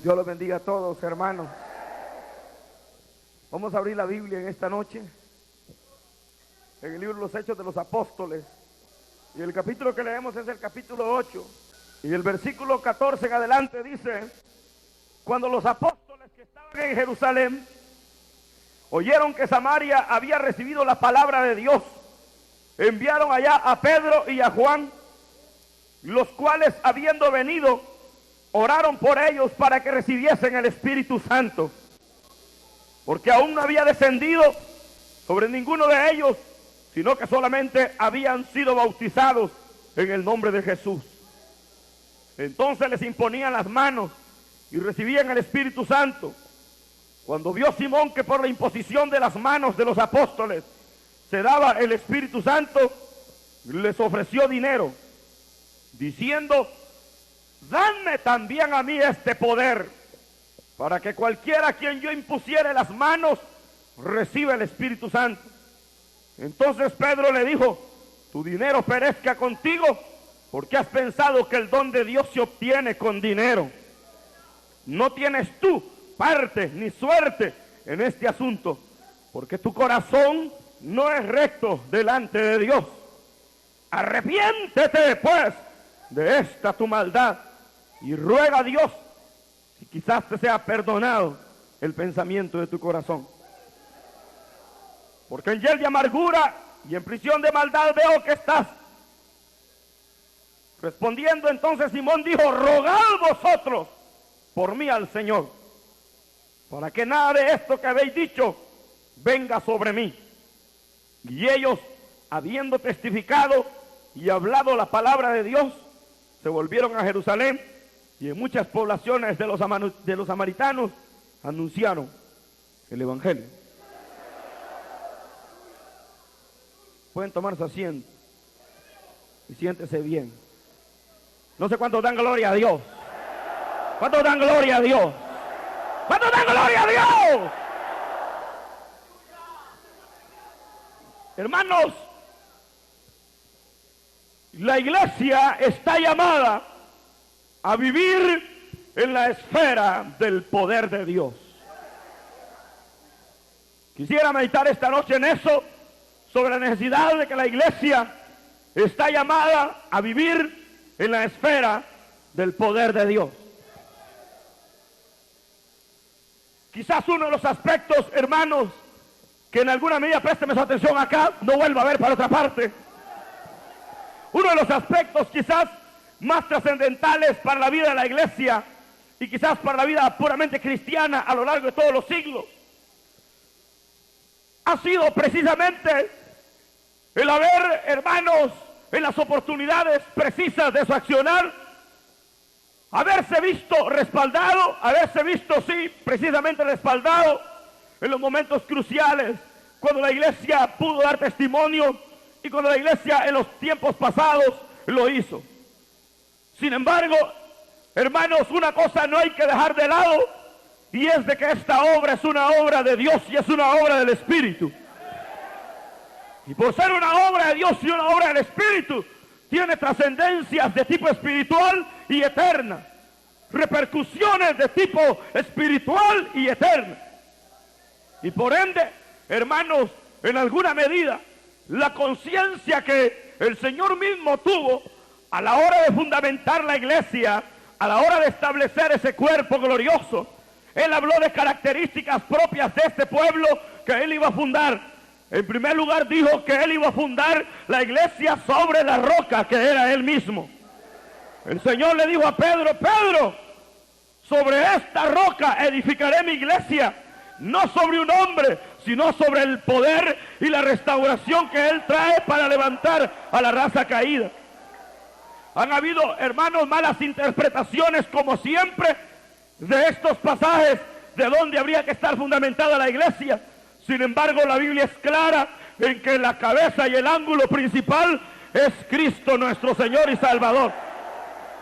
Dios los bendiga a todos, hermanos. Vamos a abrir la Biblia en esta noche, en el libro de los Hechos de los Apóstoles. Y el capítulo que leemos es el capítulo 8. Y el versículo 14 en adelante dice: cuando los apóstoles que estaban en Jerusalén oyeron que Samaria había recibido la palabra de Dios, enviaron allá a Pedro y a Juan, los cuales, habiendo venido, oraron por ellos para que recibiesen el Espíritu Santo, porque aún no había descendido sobre ninguno de ellos, sino que solamente habían sido bautizados en el nombre de Jesús. Entonces les imponían las manos y recibían el Espíritu Santo. Cuando vio Simón que por la imposición de las manos de los apóstoles se daba el Espíritu Santo, les ofreció dinero, diciendo: dadme también a mí este poder, para que cualquiera a quien yo impusiere las manos reciba el Espíritu Santo. Entonces Pedro le dijo: tu dinero perezca contigo, porque has pensado que el don de Dios se obtiene con dinero. No tienes tú parte ni suerte en este asunto, porque tu corazón no es recto delante de Dios. Arrepiéntete pues de esta tu maldad y ruega a Dios si quizás te sea perdonado el pensamiento de tu corazón. Porque en hiel de amargura y en prisión de maldad veo que estás. Respondiendo entonces Simón dijo: rogad vosotros por mí al Señor, para que nada de esto que habéis dicho venga sobre mí. Y ellos, habiendo testificado y hablado la palabra de Dios, se volvieron a Jerusalén, y en muchas poblaciones de los samaritanos anunciaron el Evangelio. Pueden tomarse asiento y siéntese bien. No sé cuántos dan gloria a Dios. ¿Cuántos dan gloria a Dios? ¿Cuántos dan gloria a Dios? Hermanos, la iglesia está llamada a vivir en la esfera del poder de Dios. Quisiera meditar esta noche en eso, sobre la necesidad de que la iglesia está llamada a vivir en la esfera del poder de Dios. Quizás uno de los aspectos, hermanos, que en alguna medida, présteme su atención acá, no vuelva a ver para otra parte. Uno de los aspectos quizás más trascendentales para la vida de la iglesia y quizás para la vida puramente cristiana a lo largo de todos los siglos ha sido precisamente el haber, hermanos, en las oportunidades precisas de su accionar, haberse visto respaldado, haberse visto, sí, precisamente respaldado en los momentos cruciales, cuando la iglesia pudo dar testimonio y cuando la iglesia en los tiempos pasados lo hizo. Sin embargo, hermanos, una cosa no hay que dejar de lado, y es de que esta obra es una obra de Dios y es una obra del Espíritu. Y por ser una obra de Dios y una obra del Espíritu, tiene trascendencias de tipo espiritual y eterna, repercusiones de tipo espiritual y eterna. Y por ende, hermanos, en alguna medida, la conciencia que el Señor mismo tuvo a la hora de fundamentar la iglesia, a la hora de establecer ese cuerpo glorioso, Él habló de características propias de este pueblo que Él iba a fundar. En primer lugar dijo que Él iba a fundar la iglesia sobre la roca que era Él mismo. El Señor le dijo a Pedro: Pedro, sobre esta roca edificaré mi iglesia, no sobre un hombre, sino sobre el poder y la restauración que Él trae para levantar a la raza caída. Han habido, hermanos, malas interpretaciones, como siempre, de estos pasajes de dónde habría que estar fundamentada la iglesia. Sin embargo, la Biblia es clara en que la cabeza y el ángulo principal es Cristo nuestro Señor y Salvador.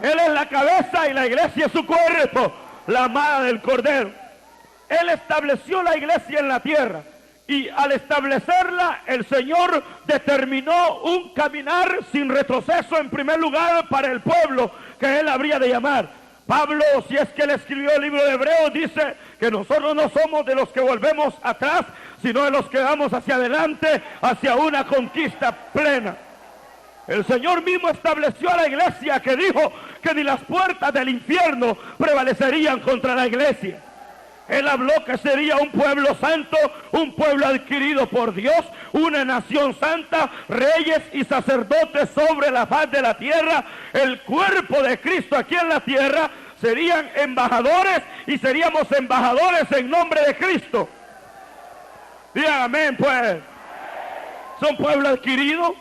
Él es la cabeza y la iglesia es su cuerpo, la amada del Cordero. Él estableció la iglesia en la tierra, y al establecerla el Señor determinó un caminar sin retroceso, en primer lugar para el pueblo que Él habría de llamar. Pablo, si es que él escribió el libro de Hebreos, dice que nosotros no somos de los que volvemos atrás, sino de los que vamos hacia adelante, hacia una conquista plena. El Señor mismo estableció a la iglesia, que dijo que ni las puertas del infierno prevalecerían contra la iglesia. Él habló que sería un pueblo santo, un pueblo adquirido por Dios, una nación santa, reyes y sacerdotes sobre la faz de la tierra. El cuerpo de Cristo aquí en la tierra serían embajadores, y seríamos embajadores en nombre de Cristo. Digan amén, pues. Son pueblo adquirido,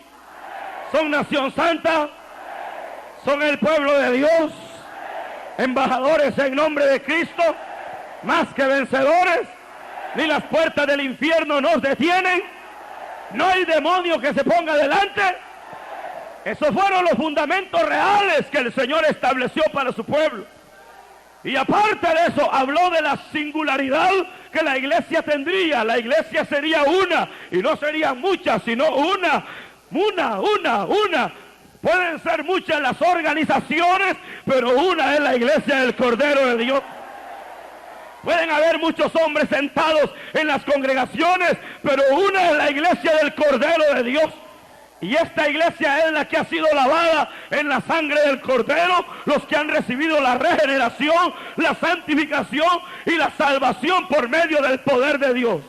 son nación santa, son el pueblo de Dios, embajadores en nombre de Cristo, más que vencedores. Ni las puertas del infierno nos detienen, no hay demonio que se ponga delante. Esos fueron los fundamentos reales que el Señor estableció para su pueblo. Y aparte de eso, habló de la singularidad que la iglesia tendría. La iglesia sería una, y no serían muchas, sino una. Pueden ser muchas las organizaciones, pero una es la iglesia del Cordero de Dios. Pueden haber muchos hombres sentados en las congregaciones, pero una es la iglesia del Cordero de Dios. Y esta iglesia es la que ha sido lavada en la sangre del Cordero, los que han recibido la regeneración, la santificación y la salvación por medio del poder de Dios.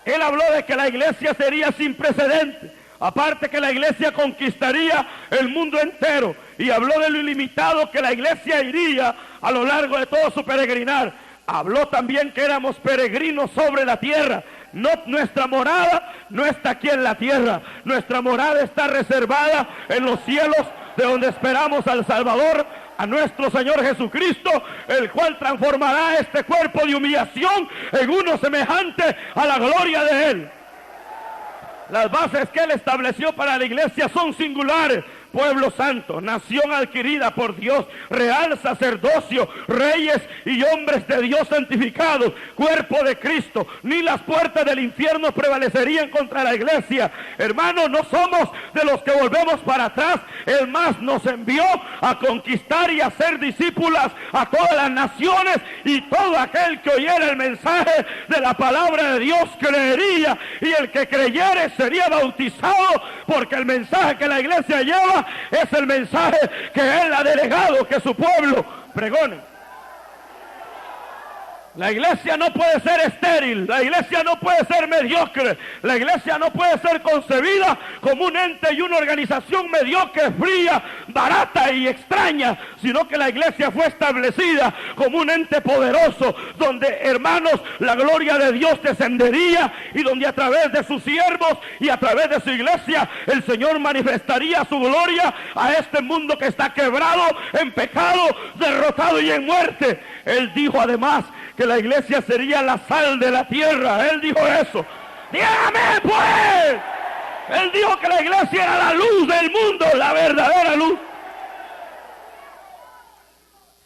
Él habló de que la iglesia sería sin precedentes. Aparte que la iglesia conquistaría el mundo entero, y habló de lo ilimitado que la iglesia iría a lo largo de todo su peregrinar. Habló también que éramos peregrinos sobre la tierra. No, nuestra morada no está aquí en la tierra, nuestra morada está reservada en los cielos, de donde esperamos al Salvador, a nuestro Señor Jesucristo, el cual transformará este cuerpo de humillación en uno semejante a la gloria de Él. Las bases que Él estableció para la iglesia son singulares: pueblo santo, nación adquirida por Dios, real sacerdocio, reyes y hombres de Dios santificados, cuerpo de Cristo. Ni las puertas del infierno prevalecerían contra la iglesia. Hermanos, no somos de los que volvemos para atrás. Él más nos envió a conquistar y a ser discípulas a todas las naciones, y todo aquel que oyera el mensaje de la palabra de Dios creería, y el que creyere sería bautizado, porque el mensaje que la iglesia lleva es el mensaje que Él ha delegado que su pueblo pregone. La iglesia no puede ser estéril, la iglesia no puede ser mediocre, la iglesia no puede ser concebida como un ente y una organización mediocre, fría, barata y extraña, sino que la iglesia fue establecida como un ente poderoso, donde, hermanos, la gloria de Dios descendería, y donde a través de sus siervos y a través de su iglesia el Señor manifestaría su gloria a este mundo que está quebrado en pecado, derrotado y en muerte. Él dijo además que la iglesia sería la sal de la tierra. Él dijo eso. ¡Dígame pues! Él dijo que la iglesia era la luz del mundo, la verdadera luz.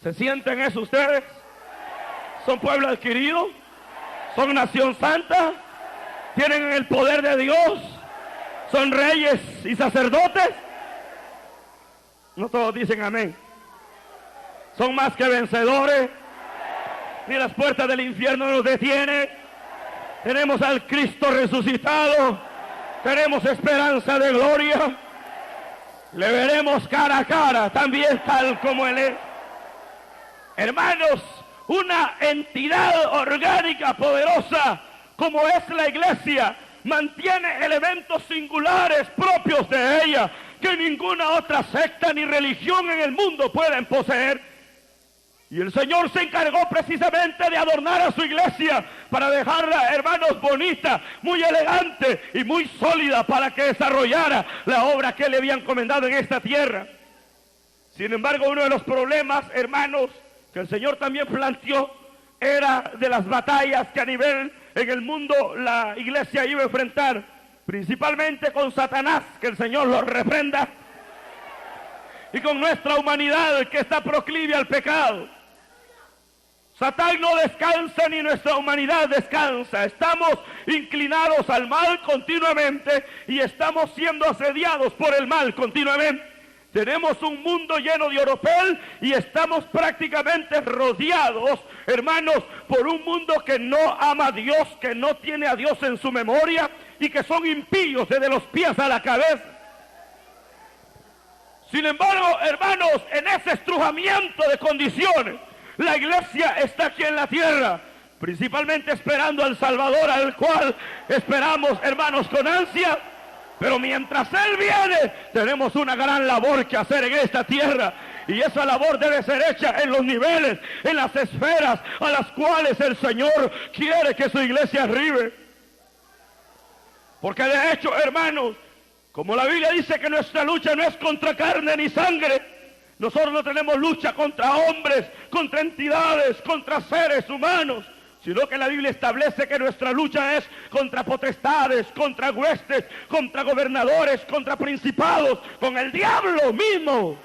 ¿Se sienten eso ustedes? ¿Son pueblo adquirido? ¿Son nación santa? ¿Tienen el poder de Dios? ¿Son reyes y sacerdotes? No todos dicen amén. ¿Son más que vencedores? Ni las puertas del infierno nos detienen. Tenemos al Cristo resucitado, tenemos esperanza de gloria, le veremos cara a cara, también tal como Él es. Hermanos, una entidad orgánica poderosa como es la iglesia mantiene elementos singulares propios de ella, que ninguna otra secta ni religión en el mundo pueden poseer. Y el Señor se encargó precisamente de adornar a su iglesia para dejarla, hermanos, bonita, muy elegante y muy sólida, para que desarrollara la obra que le había encomendado en esta tierra. Sin embargo, uno de los problemas, hermanos, que el Señor también planteó, era de las batallas que a nivel en el mundo la iglesia iba a enfrentar, principalmente con Satanás, que el Señor lo reprenda, y con nuestra humanidad que está proclive al pecado. Satán no descansa, ni nuestra humanidad descansa. Estamos inclinados al mal continuamente, y estamos siendo asediados por el mal continuamente. Tenemos un mundo lleno de oropel y estamos prácticamente rodeados, hermanos, por un mundo que no ama a Dios, que no tiene a Dios en su memoria y que son impíos desde los pies a la cabeza. Sin embargo, hermanos, en ese estrujamiento de condiciones, la iglesia está aquí en la tierra, principalmente esperando al Salvador, al cual esperamos, hermanos, con ansia. Pero mientras Él viene, tenemos una gran labor que hacer en esta tierra. Y esa labor debe ser hecha en los niveles, en las esferas a las cuales el Señor quiere que su iglesia arribe. Porque de hecho, hermanos, como la Biblia dice que nuestra lucha no es contra carne ni sangre, nosotros no tenemos lucha contra hombres, contra entidades, contra seres humanos, sino que la Biblia establece que nuestra lucha es contra potestades, contra huestes, contra gobernadores, contra principados, con el diablo mismo.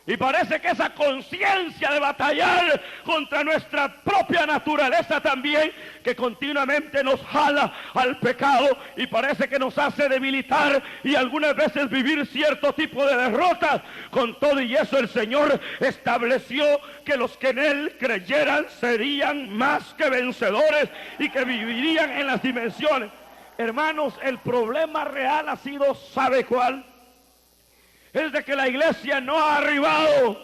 Y parece que esa conciencia de batallar contra nuestra propia naturaleza también, que continuamente nos jala al pecado y parece que nos hace debilitar y algunas veces vivir cierto tipo de derrotas. Con todo y eso el Señor estableció que los que en Él creyeran serían más que vencedores y que vivirían en las dimensiones. Hermanos, el problema real ha sido, ¿sabe cuál? Es de que la iglesia no ha arribado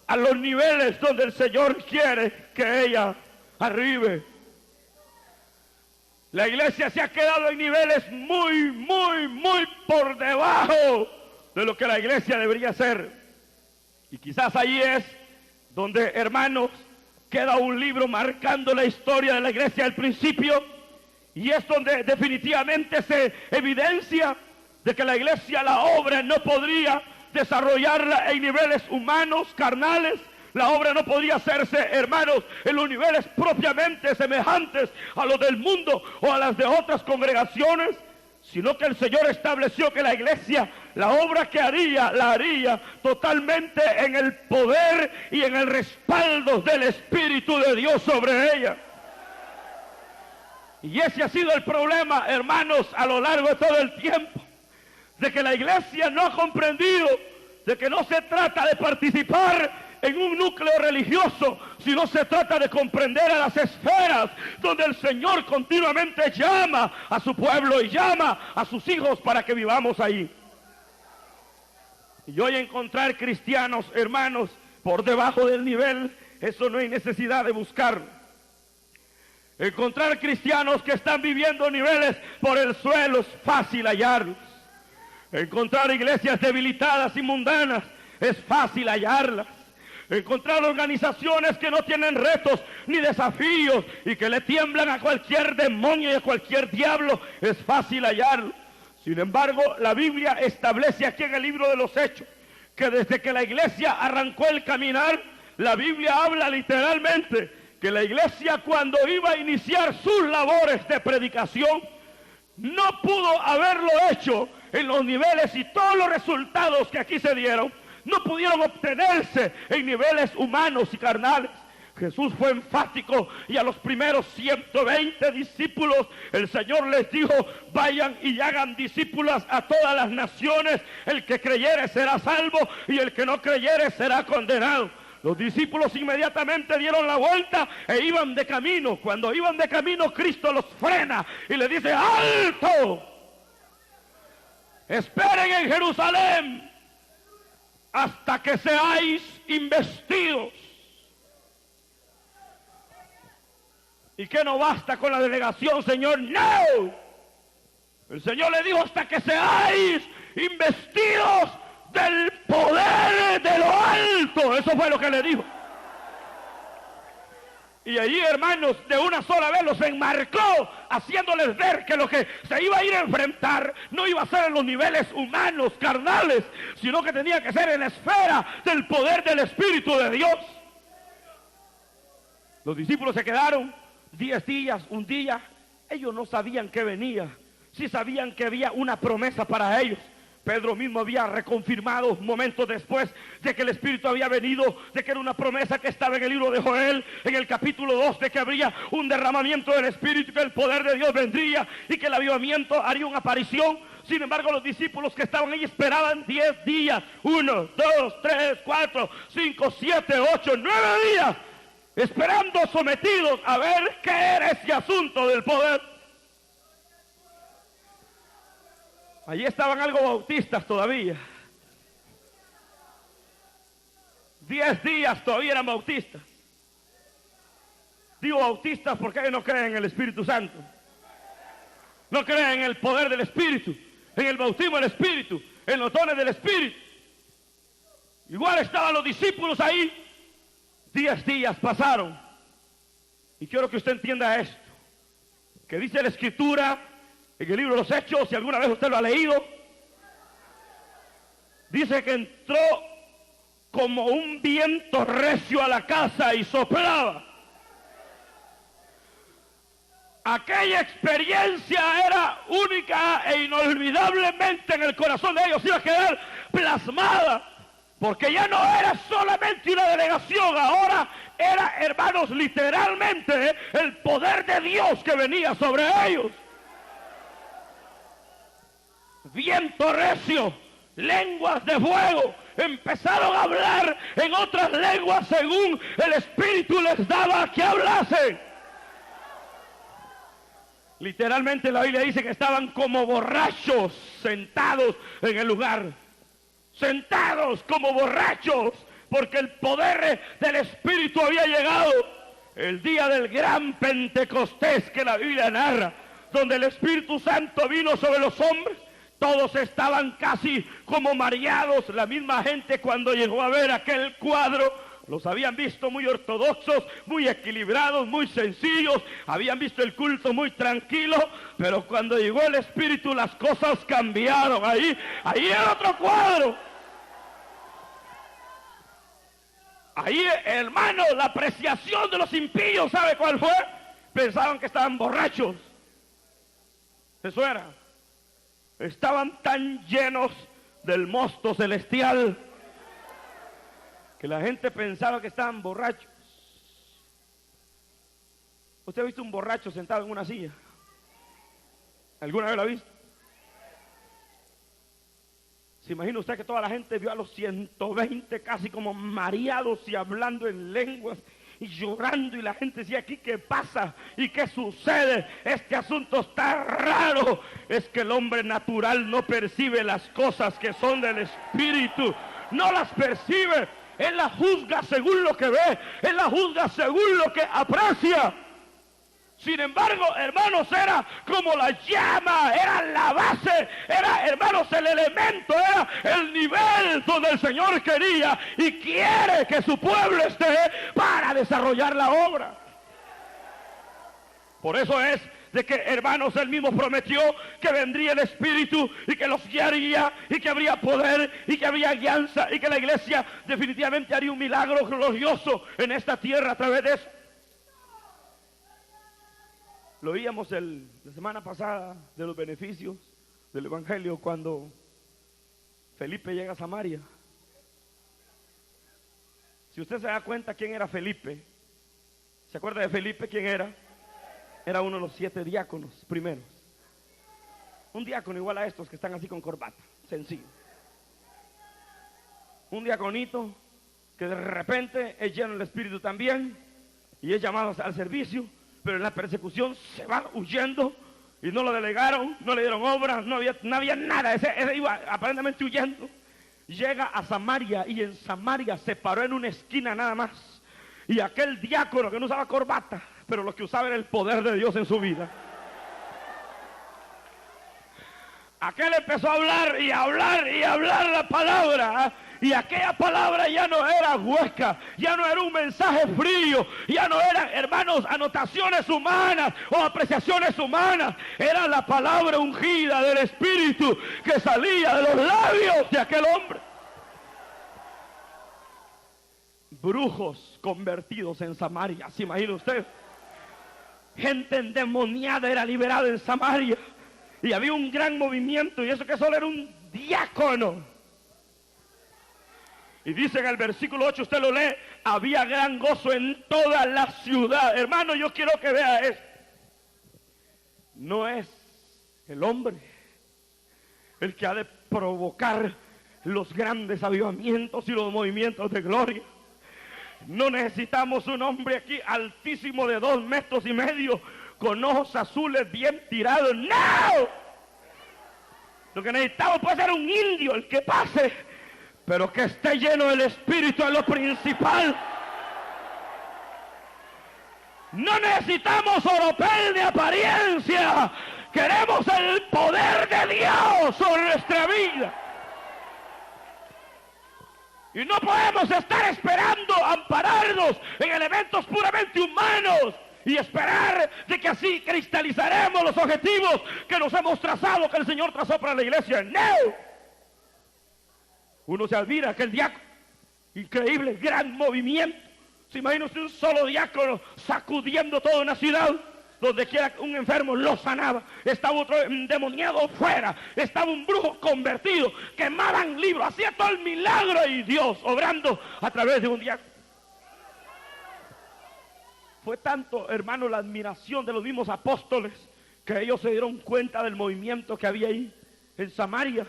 a los niveles donde el Señor quiere que ella arribe. La iglesia se ha quedado en niveles muy por debajo de lo que la iglesia debería ser. Y quizás ahí es donde, hermanos, queda un libro marcando la historia de la iglesia al principio, y es donde definitivamente se evidencia de que la iglesia, la obra, no podría desarrollarla en niveles humanos, carnales. La obra no podría hacerse, hermanos, en los niveles propiamente semejantes a los del mundo o a las de otras congregaciones, sino que el Señor estableció que la iglesia, la obra que haría, la haría totalmente en el poder y en el respaldo del Espíritu de Dios sobre ella. Y ese ha sido el problema, hermanos, a lo largo de todo el tiempo, de que la iglesia no ha comprendido de que no se trata de participar en un núcleo religioso, sino se trata de comprender a las esferas donde el Señor continuamente llama a su pueblo y llama a sus hijos para que vivamos ahí. Y hoy encontrar cristianos, hermanos, por debajo del nivel, eso no hay necesidad de buscarlo. Encontrar cristianos que están viviendo niveles por el suelo es fácil hallarlos. Encontrar iglesias debilitadas y mundanas es fácil hallarlas. Encontrar organizaciones que no tienen retos ni desafíos y que le tiemblan a cualquier demonio y a cualquier diablo es fácil hallarlo. Sin embargo, la Biblia establece aquí en el libro de los Hechos que desde que la iglesia arrancó el caminar, la Biblia habla literalmente que la iglesia, cuando iba a iniciar sus labores de predicación, no pudo haberlo hecho en los niveles, y todos los resultados que aquí se dieron no pudieron obtenerse en niveles humanos y carnales. Jesús fue enfático y a los primeros 120 discípulos el Señor les dijo: vayan y hagan discípulos a todas las naciones, el que creyere será salvo y el que no creyere será condenado. Los discípulos inmediatamente dieron la vuelta e iban de camino. Cuando iban de camino, Cristo los frena y le dice: ¡alto! Esperen en Jerusalén hasta que seáis investidos. ¿Y qué no basta con la delegación, Señor? ¡No! El Señor le dijo: hasta que seáis investidos del poder de lo alto. Eso fue lo que le dijo. Y allí, hermanos, de una sola vez los enmarcó, haciéndoles ver que lo que se iba a ir a enfrentar no iba a ser en los niveles humanos, carnales, sino que tenía que ser en la esfera del poder del Espíritu de Dios. Los discípulos se quedaron 10 días, un día. Ellos no sabían que venía. Sí sabían que había una promesa para ellos, Pedro mismo había reconfirmado momentos después de que el Espíritu había venido, de que era una promesa que estaba en el libro de Joel, en el capítulo 2, de que habría un derramamiento del Espíritu, que el poder de Dios vendría y que el avivamiento haría una aparición. Sin embargo, los discípulos que estaban ahí esperaban 10 días, 1, 2, 3, 4, 5, 7, 8, 9 días, esperando sometidos a ver qué era ese asunto del poder. Allí estaban algo bautistas todavía. 10 días todavía eran bautistas. Digo bautistas porque ellos no creen en el Espíritu Santo. No creen en el poder del Espíritu, en el bautismo del Espíritu, en los dones del Espíritu. Igual estaban los discípulos ahí. 10 días pasaron. Y quiero que usted entienda esto, que dice la Escritura en el libro de los Hechos, si alguna vez usted lo ha leído, dice que entró como un viento recio a la casa y soplaba. Aquella experiencia era única e inolvidablemente en el corazón de ellos, iba a quedar plasmada, porque ya no era solamente una delegación, ahora era, hermanos, literalmente el poder de Dios que venía sobre ellos. Viento recio, lenguas de fuego, empezaron a hablar en otras lenguas según el Espíritu les daba que hablasen. Literalmente la Biblia dice que estaban como borrachos sentados en el lugar, sentados como borrachos, porque el poder del Espíritu había llegado. El día del gran Pentecostés que la Biblia narra, donde el Espíritu Santo vino sobre los hombres, todos estaban casi como mareados. La misma gente, cuando llegó a ver aquel cuadro, los habían visto muy ortodoxos, muy equilibrados, muy sencillos, habían visto el culto muy tranquilo, pero cuando llegó el Espíritu las cosas cambiaron. Ahí era otro cuadro. Ahí, hermano, la apreciación de los impíos, ¿sabe cuál fue? Pensaban que estaban borrachos. Eso era. Estaban tan llenos del mosto celestial que la gente pensaba que estaban borrachos. ¿Usted ha visto un borracho sentado en una silla? ¿Alguna vez lo ha visto? ¿Se imagina usted que toda la gente vio a los 120 casi como mareados y hablando en lenguas y llorando, y la gente decía, ¿aquí qué pasa? ¿Y qué sucede? Este asunto está raro. Es que el hombre natural no percibe las cosas que son del Espíritu, no las percibe. Él las juzga según lo que ve, él las juzga según lo que aprecia. Sin embargo, hermanos, era como la llama, era la base, era, hermanos, el elemento, era el nivel donde el Señor quería y quiere que su pueblo esté para desarrollar la obra. Por eso es de que, hermanos, Él mismo prometió que vendría el Espíritu y que los guiaría y que habría poder y que habría guianza y que la iglesia definitivamente haría un milagro glorioso en esta tierra a través de eso. Lo oíamos la semana pasada de los beneficios del Evangelio cuando Felipe llega a Samaria. Si usted se da cuenta quién era Felipe, ¿se acuerda de Felipe quién era? Era uno de los 7 diáconos primeros. Un diácono igual a estos que están así con corbata, sencillo. Un diaconito que de repente es lleno del Espíritu también y es llamado al servicio, pero en la persecución se va huyendo y no lo delegaron, no le dieron obras, no había nada, ese iba aparentemente huyendo. Llega a Samaria y en Samaria se paró en una esquina nada más, y aquel diácono que no usaba corbata, pero lo que usaba era el poder de Dios en su vida, aquel empezó a hablar y hablar y hablar la palabra. Y aquella palabra ya no era hueca, ya no era un mensaje frío, ya no eran, hermanos, anotaciones humanas o apreciaciones humanas. Era la palabra ungida del Espíritu que salía de los labios de aquel hombre. Brujos convertidos en Samaria, ¿se imagina usted? Gente endemoniada era liberada en Samaria. Y había un gran movimiento, y eso que solo era un diácono. Y dice en el versículo 8, usted lo lee, había gran gozo en toda la ciudad. Hermano, yo quiero que vea esto. No es el hombre el que ha de provocar los grandes avivamientos y los movimientos de gloria. No necesitamos un hombre aquí altísimo de 2,5 metros, con ojos azules bien tirados. ¡No! Lo que necesitamos puede ser un indio, el que pase, pero que esté lleno del Espíritu es lo principal. No necesitamos oropel de apariencia. Queremos el poder de Dios sobre nuestra vida. Y no podemos estar esperando ampararnos en elementos puramente humanos y esperar de que así cristalizaremos los objetivos que nos hemos trazado, que el Señor trazó para la iglesia. ¡No! Uno se admira aquel diácono, increíble, gran movimiento. ¿Se imagina usted un solo diácono sacudiendo toda una ciudad? Donde quiera un enfermo lo sanaba. Estaba otro endemoniado fuera. Estaba un brujo convertido. Quemaban libros. Hacía todo el milagro. Y Dios obrando a través de un diácono. Fue tanto, hermano, la admiración de los mismos apóstoles, que ellos se dieron cuenta del movimiento que había ahí en Samaria.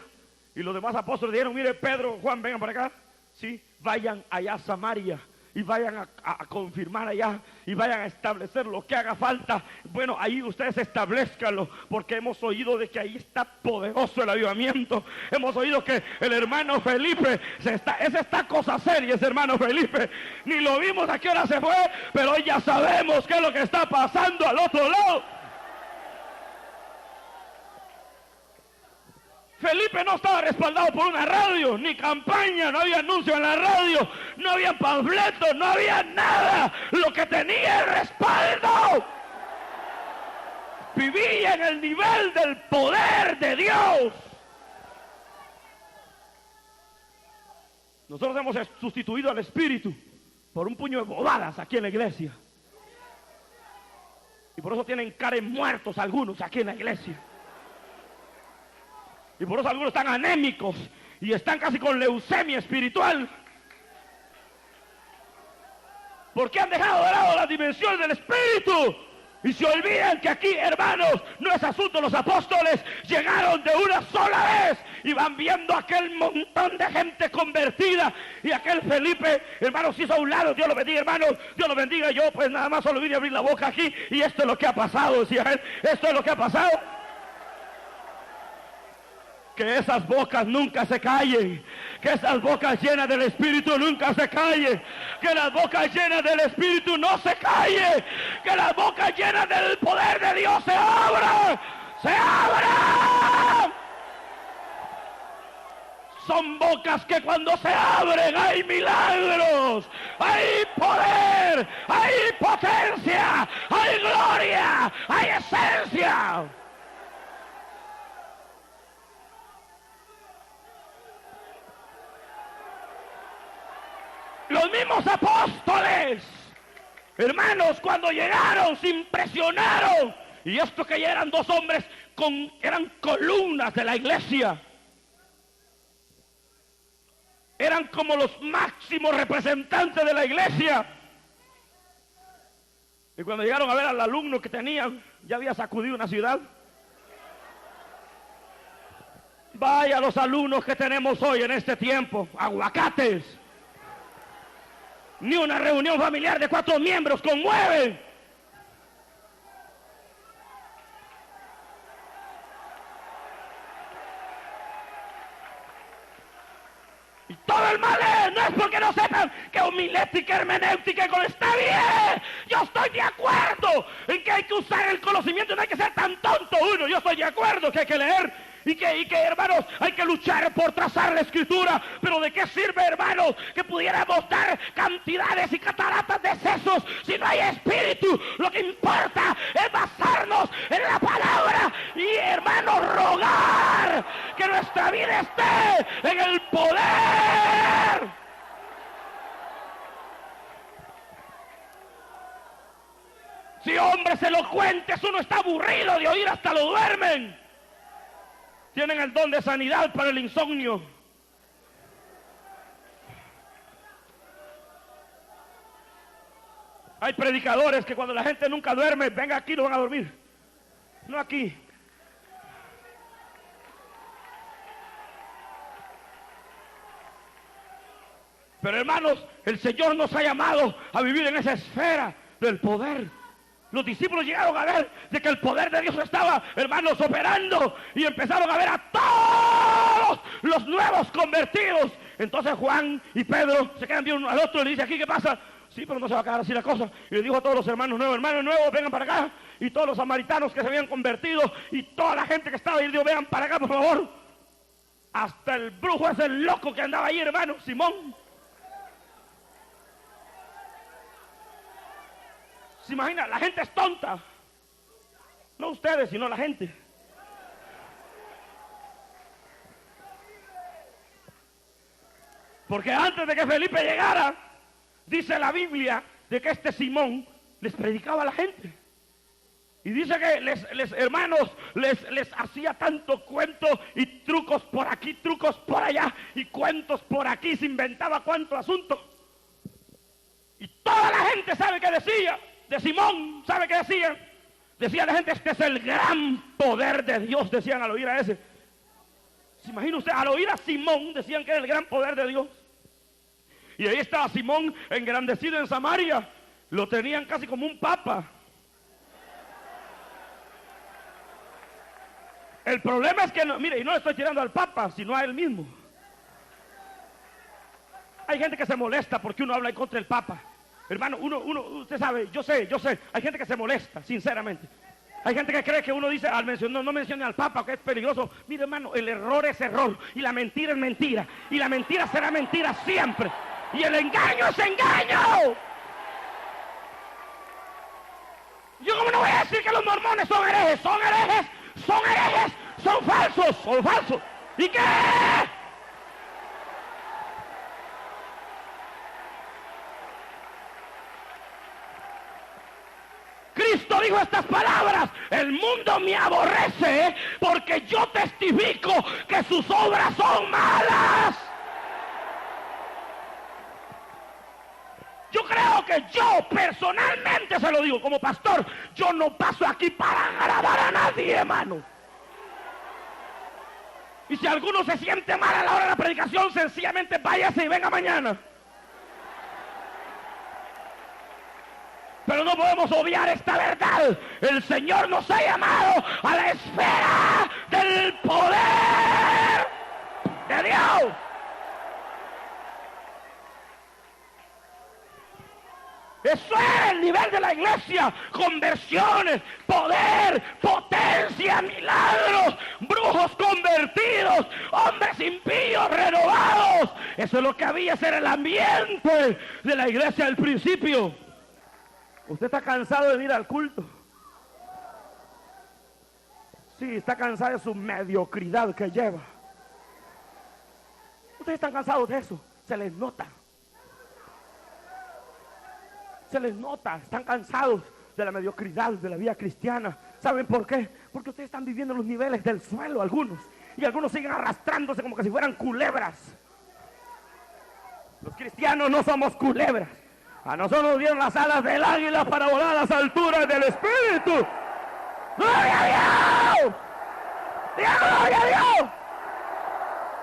Y los demás apóstoles dijeron, mire, Pedro, Juan, vengan para acá. Sí, vayan allá a Samaria. Y vayan a confirmar allá, y vayan a establecer lo que haga falta. Bueno, ahí ustedes establezcanlo, porque hemos oído de que ahí está poderoso el avivamiento. Hemos oído que el hermano Felipe, esa está cosa seria, ese hermano Felipe. Ni lo vimos a qué hora se fue, pero hoy ya sabemos qué es lo que está pasando al otro lado. Felipe no estaba respaldado por una radio, ni campaña, no había anuncio en la radio, no había panfletos, no había nada. Lo que tenía el respaldo. Vivía en el nivel del poder de Dios. Nosotros hemos sustituido al Espíritu por un puño de bobadas aquí en la iglesia. Y por eso tienen cara de muertos algunos aquí en la iglesia. Y por eso algunos están anémicos y están casi con leucemia espiritual. Porque han dejado de lado las dimensiones del Espíritu. Y se olvidan que aquí, hermanos, no es asunto. Los apóstoles llegaron de una sola vez y van viendo aquel montón de gente convertida. Y aquel Felipe, hermanos, se hizo a un lado. Dios lo bendiga, hermanos. Dios lo bendiga. Yo pues nada más solo vine a abrir la boca aquí. Y esto es lo que ha pasado, decía él. Esto es lo que ha pasado. Que esas bocas nunca se callen. Que esas bocas llenas del Espíritu nunca se callen. Que las bocas llenas del Espíritu no se callen. Que las bocas llenas del poder de Dios se abran. ¡Se abran! Son bocas que cuando se abren hay milagros, hay poder, hay potencia, hay gloria, hay esencia. Los mismos apóstoles, hermanos, cuando llegaron se impresionaron. Y esto que ya eran 2 hombres, eran columnas de la iglesia. Eran como los máximos representantes de la iglesia. Y cuando llegaron a ver al alumno que tenían, ya había sacudido una ciudad. Vaya los alumnos que tenemos hoy en este tiempo, aguacates. Ni una reunión familiar de 4 miembros conmueve. Y todo el mal no es porque no sepan que homilética, hermenéutica está bien. Yo estoy de acuerdo en que hay que usar el conocimiento, no hay que ser tan tonto uno. Yo estoy de acuerdo que hay que leer. Y que, hermanos, hay que luchar por trazar la escritura. Pero ¿de qué sirve, hermanos, que pudiéramos dar cantidades y cataratas de sesos si no hay espíritu? Lo que importa es basarnos en la palabra y, hermanos, rogar que nuestra vida esté en el poder. Si hombres elocuentes, uno está aburrido de oír, hasta lo duermen. tienen el don de sanidad para el insomnio. Hay predicadores que cuando la gente nunca duerme, venga aquí, no van a dormir. No aquí. Pero hermanos, el Señor nos ha llamado a vivir en esa esfera del poder. Los discípulos llegaron a ver de que el poder de Dios estaba, hermanos, operando, y empezaron a ver a todos los nuevos convertidos. Entonces Juan y Pedro se quedan viendo uno al otro y le dicen, ¿aquí qué pasa? Sí, pero no se va a quedar así la cosa. Y le dijo a todos los hermanos nuevos, vengan para acá. Y todos los samaritanos que se habían convertido y toda la gente que estaba ahí, le dijo, vengan para acá, por favor. Hasta el brujo ese loco que andaba ahí, hermano, Simón. ¿Se imagina? La gente es tonta. No ustedes, sino la gente. Porque antes de que Felipe llegara, dice la Biblia de que este Simón les predicaba a la gente. Y dice que les hacía tanto cuento y trucos por aquí, trucos por allá y cuentos por aquí, se inventaba cuánto asunto. Y toda la gente sabe qué decía de Simón, ¿sabe qué decían? Decía la gente, este es el gran poder de Dios, decían al oír a ese. ¿Se imagina usted? Al oír a Simón decían que era el gran poder de Dios. Y ahí estaba Simón engrandecido en Samaria, lo tenían casi como un papa. El problema es que, mire, y no le estoy tirando al papa, sino a él mismo. Hay gente que se molesta porque uno habla en contra del papa. Hermano, usted sabe, yo sé, hay gente que se molesta, sinceramente. Hay gente que cree que uno dice, no mencione al Papa, que es peligroso. Mire, hermano, el error es error, y la mentira es mentira, y la mentira será mentira siempre, y el engaño es engaño. Yo como no voy a decir que los mormones son herejes, son falsos. ¿Y qué? Cristo dijo estas palabras: el mundo me aborrece porque yo testifico que sus obras son malas. Yo creo que yo personalmente, se lo digo como pastor, yo no paso aquí para agradar a nadie, hermano. Y si alguno se siente mal a la hora de la predicación, sencillamente váyase y venga mañana. Pero no podemos obviar esta verdad. El Señor nos ha llamado a la esfera del poder de Dios. Eso es el nivel de la iglesia: conversiones, poder, potencia, milagros, brujos convertidos, hombres impíos renovados. Eso es lo que había, ese era el ambiente de la iglesia al principio. Usted está cansado de venir al culto. Sí, está cansado de su mediocridad que lleva. Ustedes están cansados de eso, se les nota. Se les nota, están cansados de la mediocridad de la vida cristiana. ¿Saben por qué? Porque ustedes están viviendo los niveles del suelo, algunos. Y algunos siguen arrastrándose como que si fueran culebras. Los cristianos no somos culebras. A nosotros nos dieron las alas del águila para volar a las alturas del Espíritu. ¡Gloria a Dios! ¡Diga gloria a Dios!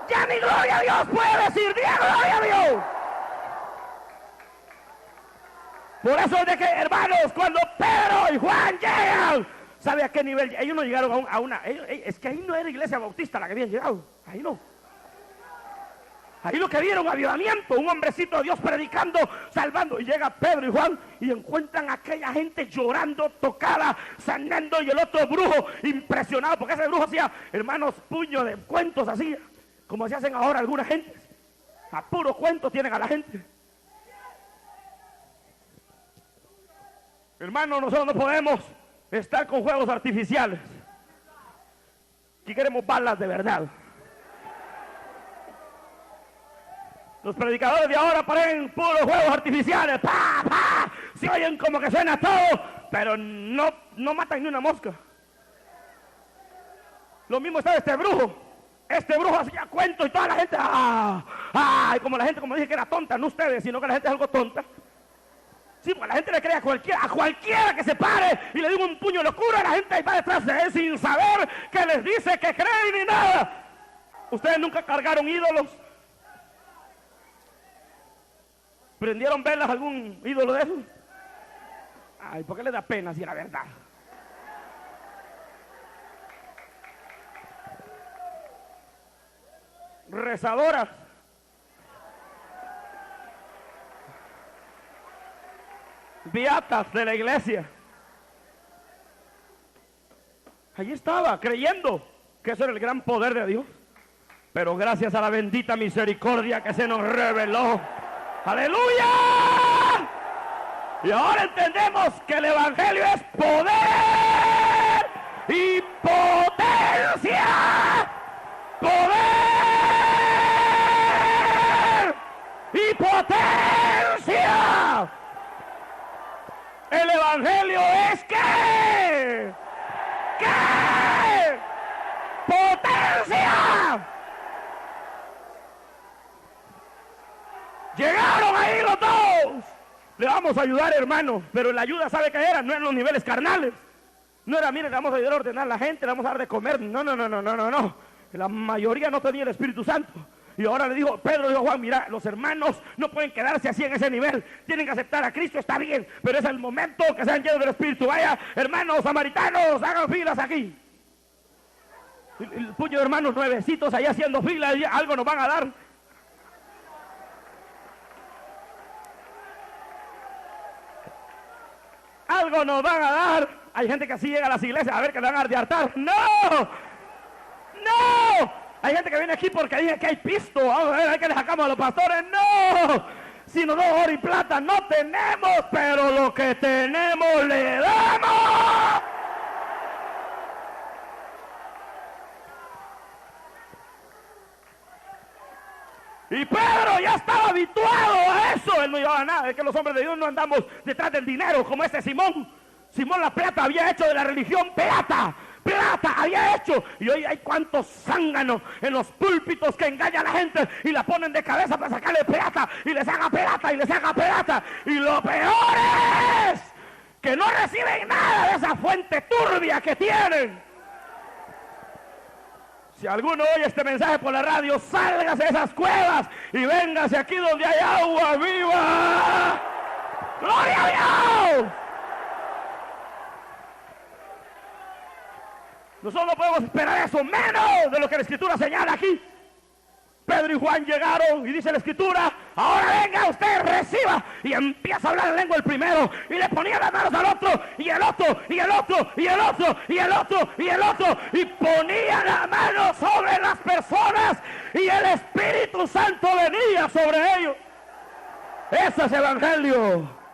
Ya ni gloria a Dios puede decir, ¡diga gloria a Dios! Por eso es de que, hermanos, cuando Pedro y Juan llegan, ¿sabe a qué nivel? Ellos no llegaron a una... es que ahí no era iglesia bautista la que habían llegado. Ahí no. Ahí lo que vieron, avivamiento, un hombrecito de Dios predicando, salvando. Y llega Pedro y Juan y encuentran a aquella gente llorando, tocada, sanando, y el otro brujo impresionado, porque ese brujo hacía, hermanos, puño de cuentos así, como se hacen ahora algunas gentes. A puro cuento tienen a la gente. Hermanos, nosotros no podemos estar con juegos artificiales. Aquí queremos balas de verdad. Los predicadores de ahora ponen puros juegos artificiales. ¡Pa, pa! Se oyen como que suena todo, pero no matan ni una mosca. Lo mismo está este brujo. Este brujo hacía cuentos y toda la gente, y como la gente, como dije que era tonta, no ustedes, sino que la gente es algo tonta. Sí, porque la gente le cree a cualquiera que se pare y le diga un puño de locura, la gente va detrás de él sin saber que les dice que creen ni nada. ¿Ustedes nunca cargaron ídolos? ¿Prendieron velas a algún ídolo de esos? Ay, ¿por qué les da pena si era verdad? Rezadoras. Beatas de la iglesia. Allí estaba, creyendo que eso era el gran poder de Dios. Pero gracias a la bendita misericordia que se nos reveló. ¡Aleluya! Y ahora entendemos que el evangelio es poder y potencia. Poder y potencia. El evangelio es ¿qué? ¿Qué? ¡Potencia! Llegaron ahí los dos. Le vamos a ayudar, hermano, pero la ayuda, ¿sabe qué era? No eran los niveles carnales. No era, mire, le vamos a ayudar a ordenar a la gente, le vamos a dar de comer. No. La mayoría no tenía el Espíritu Santo. Y ahora le dijo, Pedro dijo, Juan, mira, los hermanos no pueden quedarse así en ese nivel. Tienen que aceptar a Cristo, está bien, pero es el momento que sean llenos del Espíritu. Vaya, hermanos samaritanos, hagan filas aquí. El puño de hermanos nuevecitos allá haciendo fila, algo nos van a dar. Algo nos van a dar. Hay gente que así llega a las iglesias a ver que le van a dar de hartar. ¡No! Hay gente que viene aquí porque dice que hay pisto. Vamos a ver que le sacamos a los pastores. ¡No! Si nos da oro y plata no tenemos, pero lo que tenemos le damos. Y Pedro ya estaba habituado a eso. Él no llevaba nada. Es que los hombres de Dios no andamos detrás del dinero como este Simón. Simón la plata había hecho de la religión plata había hecho. Y hoy hay cuantos zánganos en los púlpitos que engañan a la gente y la ponen de cabeza para sacarle plata y les haga plata y les haga plata. Y lo peor es que no reciben nada de esa fuente turbia que tienen. Si alguno oye este mensaje por la radio, sálgase de esas cuevas y véngase aquí donde hay agua viva. ¡Gloria a Dios! Nosotros no podemos esperar eso, menos de lo que la Escritura señala aquí. Pedro y Juan llegaron y dice la Escritura, ahora venga usted, reciba. Y empieza a hablar en lengua el primero. Y le ponía las manos al otro, y el otro, y el otro, y el otro, y el otro, y el otro. Y ponía la mano sobre las personas y el Espíritu Santo venía sobre ellos. Ese es evangelio.